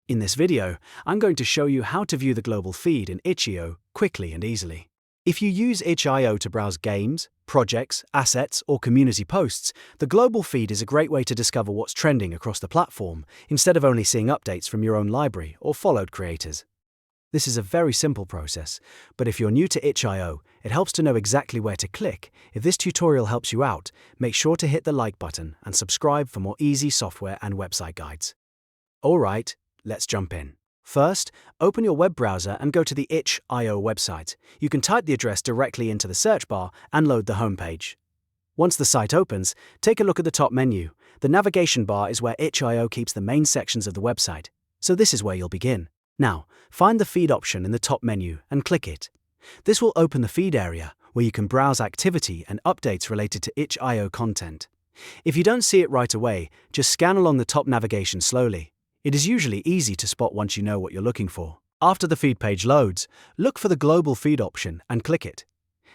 In this video, I'm going to show you how to view the global feed in itchio quickly and easily. If you use itch.io to browse games, projects, assets, or community posts, the global feed is a great way to discover what's trending across the platform, instead of only seeing updates from your own library or followed creators. This is a very simple process, but if you're new to itch.io, it helps to know exactly where to click. If this tutorial helps you out, make sure to hit the like button and subscribe for more easy software and website guides. Alright, let's jump in. First, open your web browser and go to the itch.io website. You can type the address directly into the search bar and load the homepage. Once the site opens, take a look at the top menu. The navigation bar is where itch.io keeps the main sections of the website, so this is where you'll begin. Now, find the feed option in the top menu and click it. This will open the feed area, where you can browse activity and updates related to itch.io content. If you don't see it right away, just scan along the top navigation slowly. It is usually easy to spot once you know what you're looking for. After the feed page loads, look for the global feed option and click it.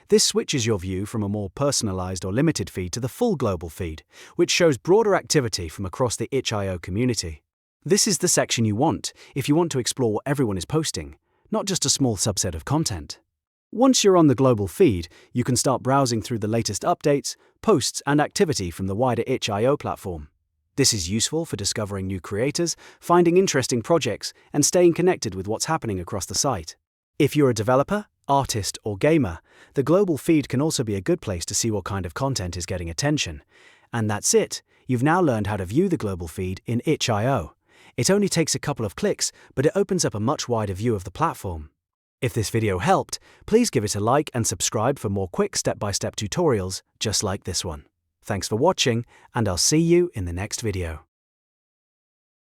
This switches your view from a more personalized or limited feed to the full global feed, which shows broader activity from across the itch.io community. This is the section you want if you want to explore what everyone is posting, not just a small subset of content. Once you're on the global feed, you can start browsing through the latest updates, posts, and activity from the wider itch.io platform. This is useful for discovering new creators, finding interesting projects, and staying connected with what's happening across the site. If you're a developer, artist, or gamer, the global feed can also be a good place to see what kind of content is getting attention. And that's it. You've now learned how to view the global feed in itch.io. It only takes a couple of clicks, but it opens up a much wider view of the platform. If this video helped, please give it a like and subscribe for more quick step-by-step tutorials just like this one. Thanks for watching, and I'll see you in the next video.